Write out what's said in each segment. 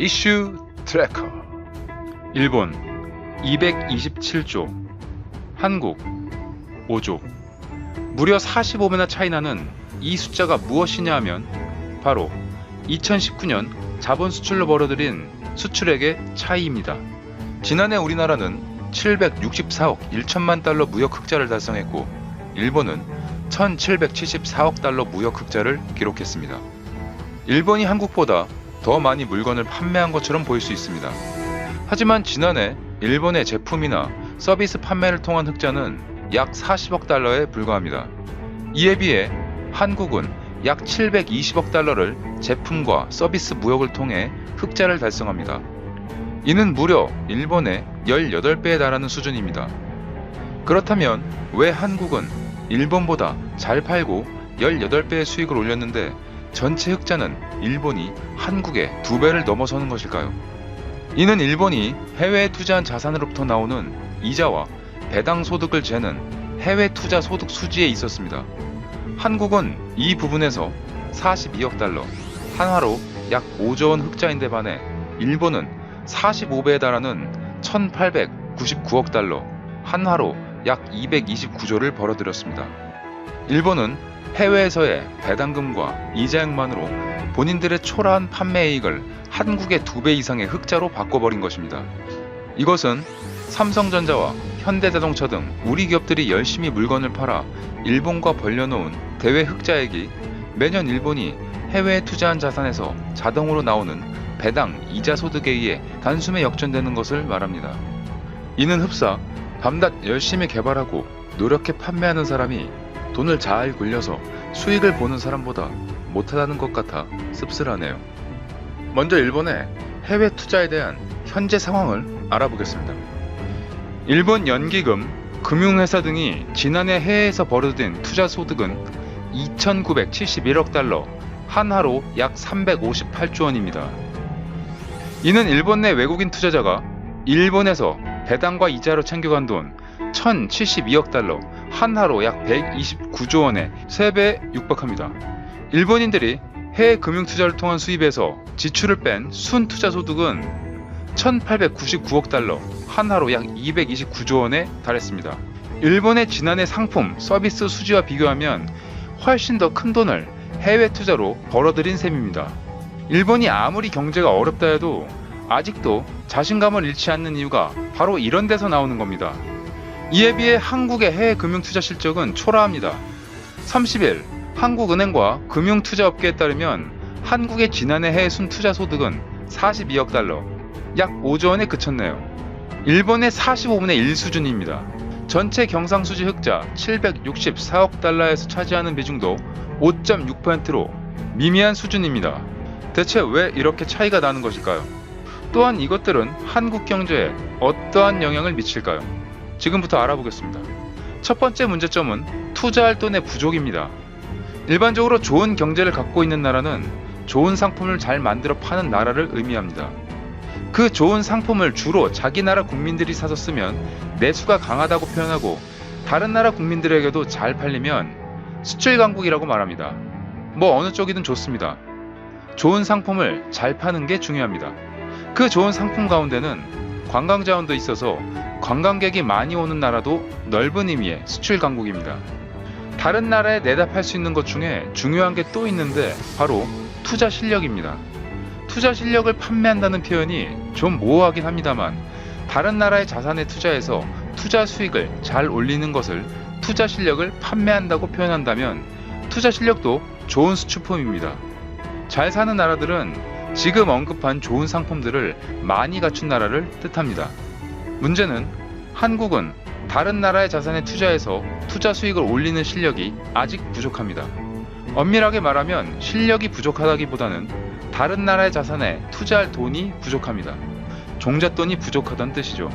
이슈 트래커. 일본 227조, 한국 5조. 무려 45배나 차이나는 이 숫자가 무엇이냐 하면 바로 2019년 자본 수출로 벌어들인 수출액의 차이입니다. 지난해 우리나라는 764억 1천만 달러 무역 흑자를 달성했고 일본은 1774억 달러 무역 흑자를 기록했습니다. 일본이 한국보다 더 많이 물건을 판매한 것처럼 보일 수 있습니다. 하지만 지난해 일본의 제품이나 서비스 판매를 통한 흑자는 약 40억 달러에 불과합니다. 이에 비해 한국은 약 720억 달러를 제품과 서비스 무역을 통해 흑자를 달성합니다. 이는 무려 일본의 18배에 달하는 수준입니다. 그렇다면 왜 한국은 일본보다 잘 팔고 18배의 수익을 올렸는데 전체 흑자는 일본이 한국의 2배를 넘어서는 것일까요? 이는 일본이 해외에 투자한 자산으로부터 나오는 이자와 배당 소득을 재는 해외 투자 소득 수지에 있었습니다. 한국은 이 부분에서 42억 달러, 한화로 약 5조 원 흑자인데 반해 일본은 45배에 달하는 1899억 달러, 한화로 약 229조를 벌어들였습니다. 일본은 해외에서의 배당금과 이자액만으로 본인들의 초라한 판매이익을 한국의 2배 이상의 흑자로 바꿔버린 것입니다. 이것은 삼성전자와 현대자동차 등 우리 기업들이 열심히 물건을 팔아 일본과 벌려놓은 대외 흑자액이 매년 일본이 해외에 투자한 자산에서 자동으로 나오는 배당, 이자 소득에 의해 단숨에 역전되는 것을 말합니다. 이는 흡사 밤낮 열심히 개발하고 노력해 판매하는 사람이 돈을 잘 굴려서 수익을 보는 사람보다 못하다는 것 같아 씁쓸하네요. 먼저 일본의 해외 투자에 대한 현재 상황을 알아보겠습니다. 일본 연기금, 금융회사 등이 지난해 해외에서 벌어들인 투자 소득은 2,971억 달러, 한화로 약 358조 원입니다. 이는 일본 내 외국인 투자자가 일본에서 배당과 이자로 챙겨간 돈 1,072억 달러, 한화로 약 129조 원의 3배에 육박합니다. 일본인들이 해외 금융투자를 통한 수입에서 지출을 뺀 순투자 소득은 1,899억 달러, 한화로 약 229조 원에 달했습니다. 일본의 지난해 상품, 서비스 수지와 비교하면 훨씬 더 큰 돈을 해외 투자로 벌어들인 셈입니다. 일본이 아무리 경제가 어렵다 해도 아직도 자신감을 잃지 않는 이유가 바로 이런 데서 나오는 겁니다. 이에 비해 한국의 해외 금융투자 실적은 초라합니다. 30일 한국은행과 금융투자업계에 따르면 한국의 지난해 해외 순투자 소득은 42억 달러, 약 5조 원에 그쳤네요. 일본의 45분의 1 수준입니다. 전체 경상수지 흑자 764억 달러에서 차지하는 비중도 5.6%로 미미한 수준입니다. 대체 왜 이렇게 차이가 나는 것일까요? 또한 이것들은 한국 경제에 어떠한 영향을 미칠까요? 지금부터 알아보겠습니다. 첫 번째 문제점은 투자할 돈의 부족입니다. 일반적으로 좋은 경제를 갖고 있는 나라는 좋은 상품을 잘 만들어 파는 나라를 의미합니다. 그 좋은 상품을 주로 자기 나라 국민들이 사서 쓰면 내수가 강하다고 표현하고 다른 나라 국민들에게도 잘 팔리면 수출 강국이라고 말합니다. 뭐 어느 쪽이든 좋습니다. 좋은 상품을 잘 파는 게 중요합니다. 그 좋은 상품 가운데는 관광 자원도 있어서 관광객이 많이 오는 나라도 넓은 의미의 수출 강국입니다. 다른 나라에 내다 팔 수 있는 것 중에 중요한 게 또 있는데 바로 투자 실력입니다. 투자 실력을 판매한다는 표현이 좀 모호하긴 합니다만 다른 나라의 자산에 투자해서 투자 수익을 잘 올리는 것을 투자 실력을 판매한다고 표현한다면 투자 실력도 좋은 수출품입니다. 잘 사는 나라들은 지금 언급한 좋은 상품들을 많이 갖춘 나라를 뜻합니다. 문제는 한국은 다른 나라의 자산에 투자해서 투자 수익을 올리는 실력이 아직 부족합니다. 엄밀하게 말하면 실력이 부족하다기보다는 다른 나라의 자산에 투자할 돈이 부족합니다. 종잣돈이 부족하다는 뜻이죠.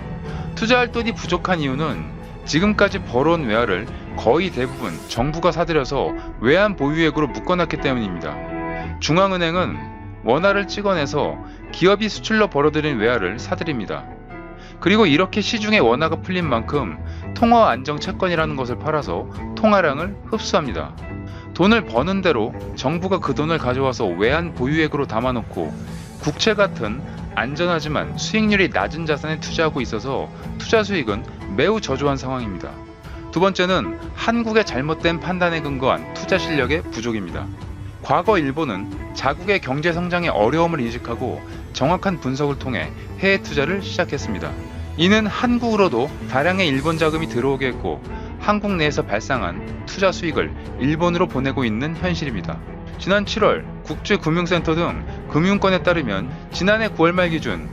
투자할 돈이 부족한 이유는 지금까지 벌어온 외화를 거의 대부분 정부가 사들여서 외환 보유액으로 묶어놨기 때문입니다. 중앙은행은 원화를 찍어내서 기업이 수출로 벌어들인 외화를 사들입니다. 그리고 이렇게 시중에 원화가 풀린 만큼 통화 안정 채권이라는 것을 팔아서 통화량을 흡수합니다. 돈을 버는 대로 정부가 그 돈을 가져와서 외환 보유액으로 담아놓고 국채 같은 안전하지만 수익률이 낮은 자산에 투자하고 있어서 투자 수익은 매우 저조한 상황입니다. 두 번째는 한국의 잘못된 판단에 근거한 투자 실력의 부족입니다. 과거 일본은 자국의 경제 성장의 어려움을 인식하고 정확한 분석을 통해 해외 투자를 시작했습니다. 이는 한국으로도 다량의 일본 자금이 들어오게 했고 한국 내에서 발생한 투자 수익을 일본으로 보내고 있는 현실입니다. 지난 7월 국제금융센터 등 금융권에 따르면 지난해 9월 말 기준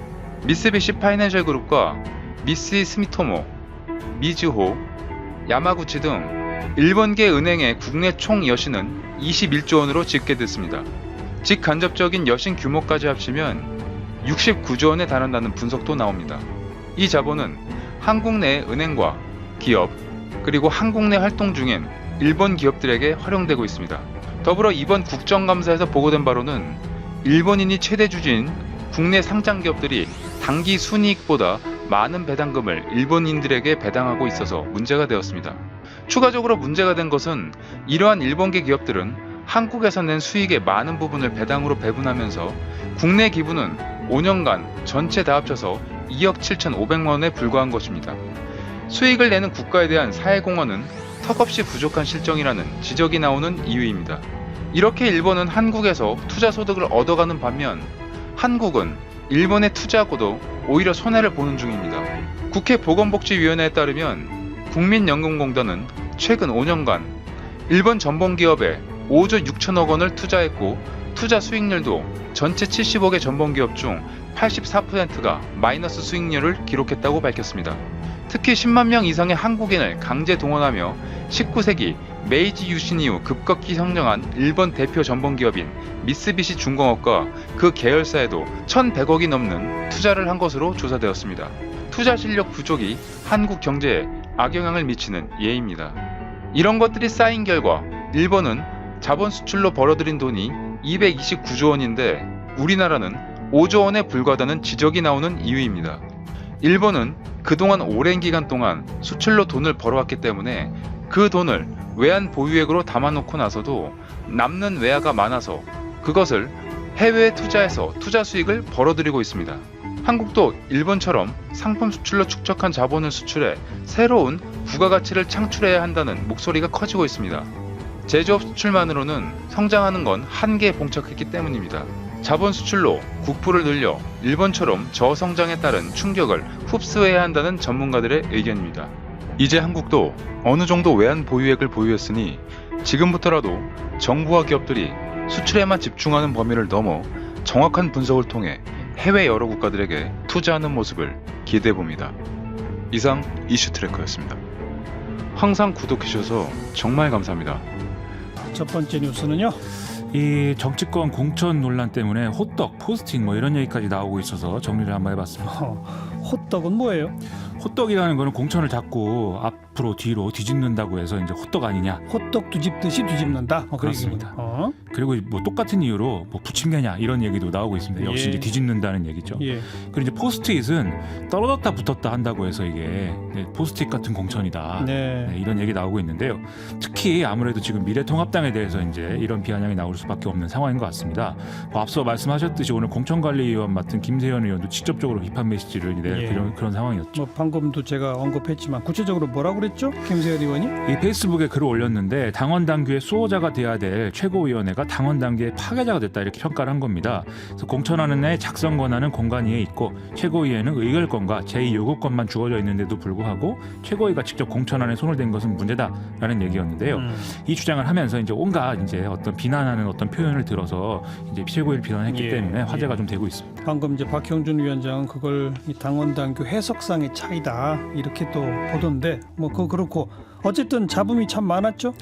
미쓰비시 파이낸셜 그룹과 미쓰이 스미토모, 미즈호, 야마구치 등 일본계 은행의 국내 총 여신은 21조 원으로 집계됐습니다. 직간접적인 여신 규모까지 합치면 69조 원에 달한다는 분석도 나옵니다. 이 자본은 한국 내 은행과 기업, 그리고 한국 내 활동 중인 일본 기업들에게 활용되고 있습니다. 더불어 이번 국정감사에서 보고된 바로는 일본인이 최대 주주인 국내 상장 기업들이 당기 순이익보다 많은 배당금을 일본인들에게 배당하고 있어서 문제가 되었습니다. 추가적으로 문제가 된 것은 이러한 일본계 기업들은 한국에서 낸 수익의 많은 부분을 배당으로 배분하면서 국내 기부는 5년간 전체 다 합쳐서 2억 7,500만 원에 불과한 것입니다. 수익을 내는 국가에 대한 사회공헌은 턱없이 부족한 실정이라는 지적이 나오는 이유입니다. 이렇게 일본은 한국에서 투자 소득을 얻어가는 반면 한국은 일본에 투자하고도 오히려 손해를 보는 중입니다. 국회 보건복지위원회에 따르면 국민연금공단은 최근 5년간 일본 전범기업에 5조 6천억 원을 투자했고 투자 수익률도 전체 70억의 전범기업 중 84%가 마이너스 수익률을 기록했다고 밝혔습니다. 특히 10만 명 이상의 한국인을 강제 동원하며 19세기 메이지 유신 이후 급격히 성장한 일본 대표 전범기업인 미쓰비시 중공업과 그 계열사에도 1,100억이 넘는 투자를 한 것으로 조사되었습니다. 투자 실력 부족이 한국 경제에 악영향을 미치는 예입니다. 이런 것들이 쌓인 결과 일본은 자본 수출로 벌어들인 돈이 229조 원인데 우리나라는 5조 원에 불과하다는 지적이 나오는 이유입니다. 일본은 그동안 오랜 기간 동안 수출로 돈을 벌어왔기 때문에 그 돈을 외환 보유액으로 담아놓고 나서도 남는 외화가 많아서 그것을 해외에 투자해서 투자 수익을 벌어들이고 있습니다. 한국도 일본처럼 상품 수출로 축적한 자본을 수출해 새로운 부가가치를 창출해야 한다는 목소리가 커지고 있습니다. 제조업 수출만으로는 성장하는 건 한계에 봉착했기 때문입니다. 자본 수출로 국부를 늘려 일본처럼 저성장에 따른 충격을 흡수해야 한다는 전문가들의 의견입니다. 이제 한국도 어느 정도 외환 보유액을 보유했으니 지금부터라도 정부와 기업들이 수출에만 집중하는 범위를 넘어 정확한 분석을 통해 해외 여러 국가들에게 투자하는 모습을 기대해봅니다. 이상 이슈트래커였습니다. 항상 구독해주셔서 정말 감사합니다. 첫 번째 뉴스는요. 이 정치권 공천 논란 때문에 호떡, 포스팅 뭐 이런 얘기까지 나오고 있어서 정리를 한번 해봤습니다. 호떡은 뭐예요? 호떡이라는 거는 공천을 잡고 앞으로 뒤로 뒤집는다고 해서 이제 호떡 아니냐. 호떡 뒤집듯이 뒤집는다. 그렇습니다. 그리고 뭐 똑같은 이유로 뭐 부침개냐 이런 얘기도 나오고 있습니다. 역시 예. 이제 뒤집는다는 얘기죠. 예. 그리고 이제 포스트잇은 떨어졌다 붙었다 한다고 해서 이게 포스트잇 같은 공천이다. 네. 이런 얘기 나오고 있는데요. 특히 아무래도 지금 미래통합당에 대해서 이제 이런 비아냥이 나올 수밖에 없는 상황인 것 같습니다. 뭐 앞서 말씀하셨듯이 오늘 공천관리위원 맡은 김세현 의원도 직접적으로 비판 메시지를 내 예. 그런 상황이었죠. 뭐 방금도 제가 언급했지만 구체적으로 뭐라고 그랬죠? 김세현 의원이? 이 페이스북에 글을 올렸는데 당원 당규의 수호자가 돼야 될 최고위원회가 당원 당규의 파괴자가 됐다 이렇게 평가를 한 겁니다. 그래서 공천하는 애 작성 권한은 공관위에 있고 최고위에는 의결권과 제2요구권만 주어져 있는데도 불구하고 최고위가 직접 공천안에 손을 댄 것은 문제다라는 얘기였는데요. 이 주장을 하면서 이제 온갖 이제 어떤 비난하는 어떤 표현을 들어서 이제 최고위를 비난했기 예. 때문에 화제가 좀 되고 있습니다. 방금 이제 박형준 위원장은 그걸 이 당원 당규 해석상의 차이다 이렇게 또 보던데 뭐 그거 그렇고 어쨌든 잡음이 참 많았죠.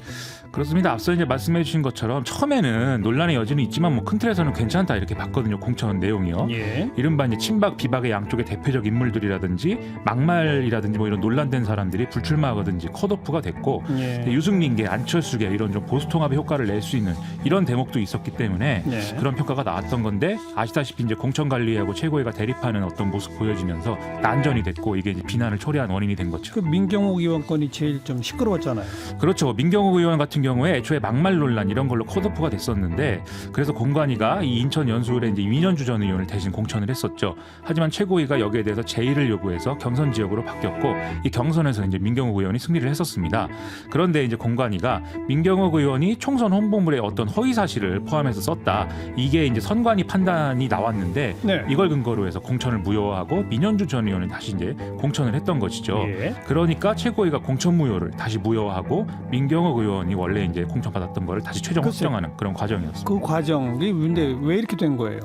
그렇습니다. 앞서 이제 말씀해 주신 것처럼 처음에는 논란의 여지는 있지만 뭐 큰 틀에서는 괜찮다 이렇게 봤거든요. 공천 내용이요. 예. 이른바 이제 친박 비박의 양쪽의 대표적 인물들이라든지 막말이라든지 뭐 이런 논란된 사람들이 불출마하든지 컷오프가 됐고 예. 유승민계, 안철수계 이런 좀 보수통합의 효과를 낼 수 있는 이런 대목도 있었기 때문에 네. 그런 평가가 나왔던 건데 아시다시피 이제 공천관리하고 최고위가 대립하는 어떤 모습 보여지면서 난전이 됐고 이게 이제 비난을 초래한 원인이 된 거죠. 그 민경욱 의원 건이 제일 좀 시끄러웠잖아요. 그렇죠. 민경욱 의원 같은 경우에 애초에 막말 논란 이런 걸로 컷오프가 됐었는데 그래서 공관위가 이 인천 연수울에 이제 민현주 전 의원을 대신 공천을 했었죠. 하지만 최고위가 여기에 대해서 제의를 요구해서 경선 지역으로 바뀌었고 이 경선에서 이제 민경욱 의원이 승리를 했었습니다. 그런데 이제 공관위가 민경욱 의원이 총선 홍보물에 어떤 허위 사실을 포함해서 썼다. 이게 이제 선관위 판단이 나왔는데 네. 이걸 근거로 해서 공천을 무효화하고 민현주 전 의원을 다시 이제 공천을 했던 것이죠. 예. 그러니까 최고위가 공천 무효를 다시 무효화하고 민경욱 의원이 원래 이제 공천 받았던 거를 다시 최종 글쎄. 확정하는 그런 과정이었습니다. 그 과정이 근데 왜 이렇게 된 거예요?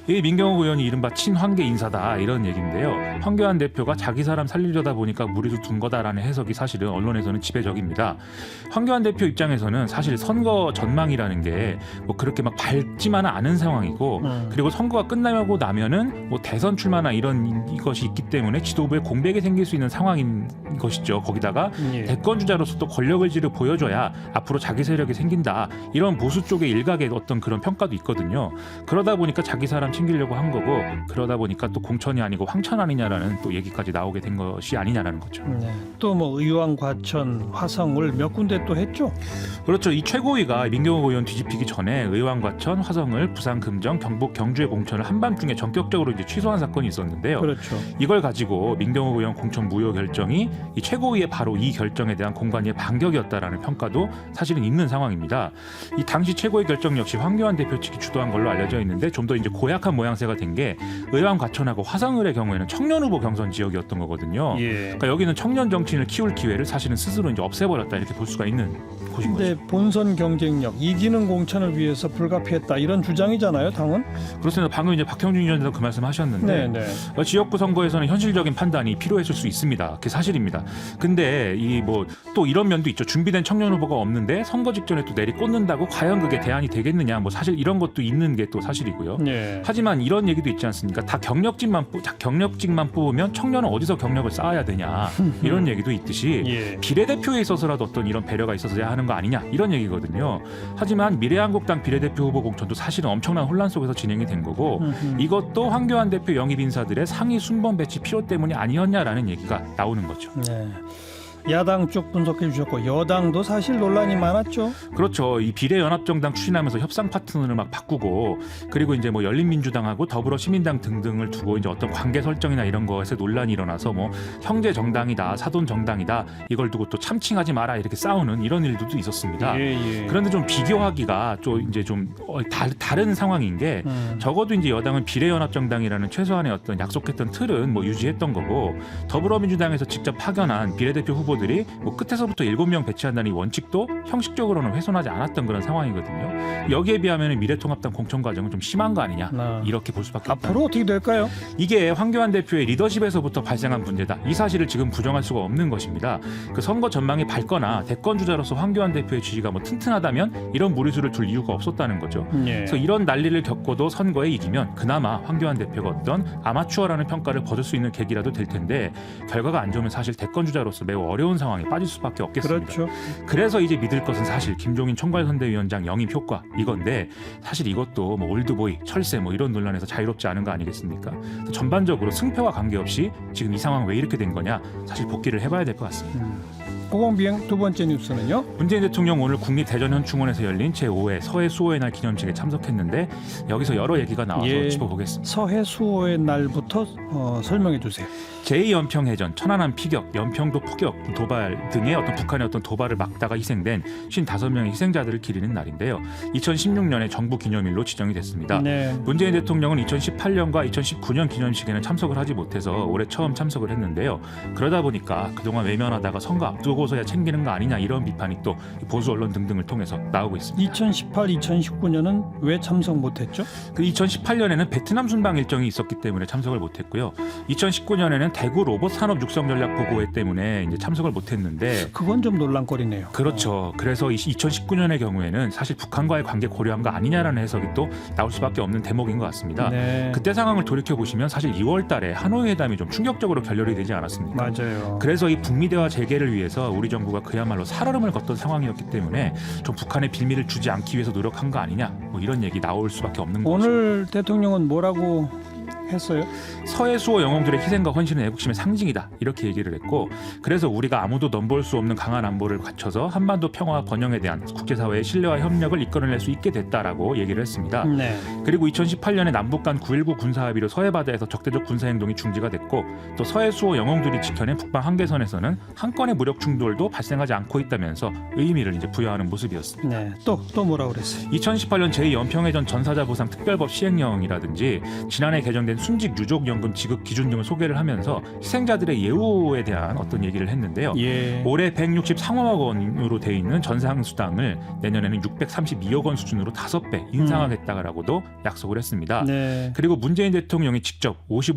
이 민경욱 의원이 이른바 친황계 인사다 이런 얘기인데요. 황교안 대표가 자기 사람 살리려다 보니까 무리도 둔 거다라는 해석이 사실은 언론에서는 지배적입니다. 황교안 대표 입장에서는 사실 선거 전망이라는 게 뭐 그렇게 막 밝지만은 않은 상황이고 그리고 선거가 끝나고 나면은 뭐 대선 출마나 이런 이것이 있기 때문에 지도부에 공백이 생길 수 있는 상황인 것이죠. 거기다가 예. 대권 주자로서 또 권력 의지를 보여줘야 앞으로 자기 세력이 생긴다. 이런 보수 쪽의 일각의 어떤 그런 평가도 있거든요. 그러다 보니까 자기 사람 챙기려고 한 거고 그러다 보니까 또 공천이 아니고 황천 아니냐라는 또 얘기까지 나오게 된 것이 아니냐라는 거죠. 네. 또 뭐 의왕, 과천, 화성을 몇 군데 또 했죠? 그렇죠. 이 최고위가 민경욱 의원 뒤집히기 전에 의왕, 과천, 화성을 부산, 금정, 경북, 경주의 공천을 한밤중에 전격적으로 이제 취소한 사건이 있었는데요. 그렇죠. 이걸 가지고 민경욱 의원 공천 무효 결정이 이 최고위의 바로 이 결정에 대한 공관위의 반격이었다라는 평가도 사실은 있는 상황입니다. 이 당시 최고위 결정 역시 황교안 대표 측이 주도한 걸로 알려져 있는데 좀 더 이제 고약한 모양새가 된 게 의왕, 과천하고 화성을의 경우에는 청년 후보 경선 지역이었던 거거든요. 예. 그러니까 여기는 청년 정치인을 키울 기회를 사실은 스스로 이제 없애버렸다 이렇게 볼 수가 있는 곳인 근데 거죠. 본선 경쟁력, 이기는 공천을 위해서 불가피했다 이런 주장이잖아요, 당은? 그렇습니다. 방금 이제 박형준 위원장도 그 말씀하셨는데 네. 지역구 선거에서는 현실적인 판단이 필요했을 수 있습니다. 그게 사실입니다. 근데 이 뭐 또 이런 면도 있죠. 준비된 청년 후보가 없는데 선거 직전에 또 내리꽂는다고 과연 그게 대안이 되겠느냐. 뭐 사실 이런 것도 있는 게 또 사실이고요. 예. 하지만 이런 얘기도 있지 않습니까? 다 경력직만 뽑으면 청년은 어디서 경력을 쌓아야 되냐 이런 얘기도 있듯이 예. 비례대표에 있어서라도 어떤 이런 배려가 있어서야 하는 거 아니냐 이런 얘기거든요. 하지만 미래한국당 비례대표 후보 공천도 사실은 엄청난 혼란 속에서 진행이 된 거고 이것도 황교안 대표 영입 인사들의 상위 순번 배치 필요 때문이 아니었냐라는 얘기가 나오는 거죠. 네. 야당 쪽 분석해 주셨고 여당도 사실 논란이 많았죠. 그렇죠. 이 비례연합정당 추진하면서 협상 파트너를 막 바꾸고 그리고 이제 뭐 열린민주당하고 더불어시민당 등등을 두고 이제 어떤 관계 설정이나 이런 거에서 논란이 일어나서 뭐 형제 정당이다, 사돈 정당이다 이걸 두고 또 참칭하지 마라 이렇게 싸우는 이런 일들도 있었습니다. 예. 그런데 좀 비교하기가 좀 이제 좀 다른 상황인 게 적어도 이제 여당은 비례연합정당이라는 최소한의 어떤 약속했던 틀은 뭐 유지했던 거고 더불어민주당에서 직접 파견한 비례대표 후보들이 뭐 끝에서부터 7명 배치한다는 이 원칙도 형식적으로는 훼손하지 않았던 그런 상황이거든요. 여기에 비하면 미래통합당 공천 과정은 좀 심한 거 아니냐 이렇게 볼 수밖에 없다. 앞으로 어떻게 될까요? 이게 황교안 대표의 리더십에서부터 발생한 문제다. 이 사실을 지금 부정할 수가 없는 것입니다. 그 선거 전망이 밝거나 대권 주자로서 황교안 대표의 지지가 뭐 튼튼하다면 이런 무리수를 둘 이유가 없었다는 거죠. 예. 그래서 이런 난리를 겪고도 선거에 이기면 그나마 황교안 대표가 어떤 아마추어라는 평가를 벗을 수 있는 계기라도 될 텐데 결과가 안 좋으면 사실 대권 주자로서 매우 어려운 상황에 빠질 수밖에 없겠습니다. 그렇죠. 그래서 이제 믿을 것은 사실 김종인 총괄선대위원장 영입 효과 이건데 사실 이것도 뭐 올드보이, 철새 뭐 이런 논란에서 자유롭지 않은 거 아니겠습니까? 전반적으로 승패와 관계없이 지금 이 상황 왜 이렇게 된 거냐 사실 복귀를 해봐야 될 것 같습니다. 고공비행 두 번째 뉴스는요. 문재인 대통령 오늘 국립대전현충원에서 열린 제5회 서해 수호의 날 기념식에 참석했는데 여기서 여러 얘기가 나와서 예. 짚어보겠습니다. 서해 수호의 날부터 설명해 주세요. 제2연평해전, 천안함 피격, 연평도 포격, 도발 등의 어떤 북한의 어떤 도발을 막다가 희생된 55명의 희생자들을 기리는 날인데요. 2016년에 정부 기념일로 지정이 됐습니다. 네. 문재인 대통령은 2018년과 2019년 기념식에는 참석을 하지 못해서 올해 처음 참석을 했는데요. 그러다 보니까 그동안 외면하다가 선거 앞두고서야 챙기는 거 아니냐 이런 비판이 또 보수 언론 등등을 통해서 나오고 있습니다. 2018, 2019년은 왜 참석 못했죠? 그 2018년에는 베트남 순방 일정이 있었기 때문에 참석을 못했고요. 2019년에는 대구 로봇 산업 육성 전략 보고회 때문에 이제 참석을 못했는데 그건 좀 논란거리네요. 그렇죠. 그래서 2019년의 경우에는 사실 북한과의 관계 고려한 거 아니냐라는 해석이 또 나올 수밖에 없는 대목인 것 같습니다. 네. 그때 상황을 돌이켜 보시면 사실 2월달에 하노이 회담이 좀 충격적으로 결렬이 되지 않았습니까? 맞아요. 그래서 이 북미 대화 재개를 위해서 우리 정부가 그야말로 살얼음을 걷던 상황이었기 때문에 좀 북한의 빌미를 주지 않기 위해서 노력한 거 아니냐 뭐 이런 얘기 나올 수밖에 없는 거죠. 오늘 대통령은 뭐라고 했어요. 서해 수호 영웅들의 희생과 헌신은 애국심의 상징이다 이렇게 얘기를 했고 그래서 우리가 아무도 넘볼 수 없는 강한 안보를 갖춰서 한반도 평화와 번영에 대한 국제사회의 신뢰와 협력을 이끌어낼 수 있게 됐다라고 얘기를 했습니다. 네. 그리고 2018년에 남북 간 9.19 군사합의로 서해 바다에서 적대적 군사행동이 중지가 됐고 또 서해 수호 영웅들이 지켜낸 북방 한계선에서는 한 건의 무력 충돌도 발생하지 않고 있다면서 의미를 이제 부여하는 모습이었습니다. 네. 또 뭐라 그랬어요? 2018년 제2연평해전 전사자 보상 특별법 시행령이라든지 지난해 개정된 순직 유족연금 지급 기준 등을 소개를 하면서 희생자들의 예우에 대한 어떤 얘기를 했는데요. 예. 올해 163억 원으로 돼 있는 전상수당을 내년에는 632억 원 수준으로 5배 인상하겠다라고도 약속을 했습니다. 네. 그리고 문재인 대통령이 직접 55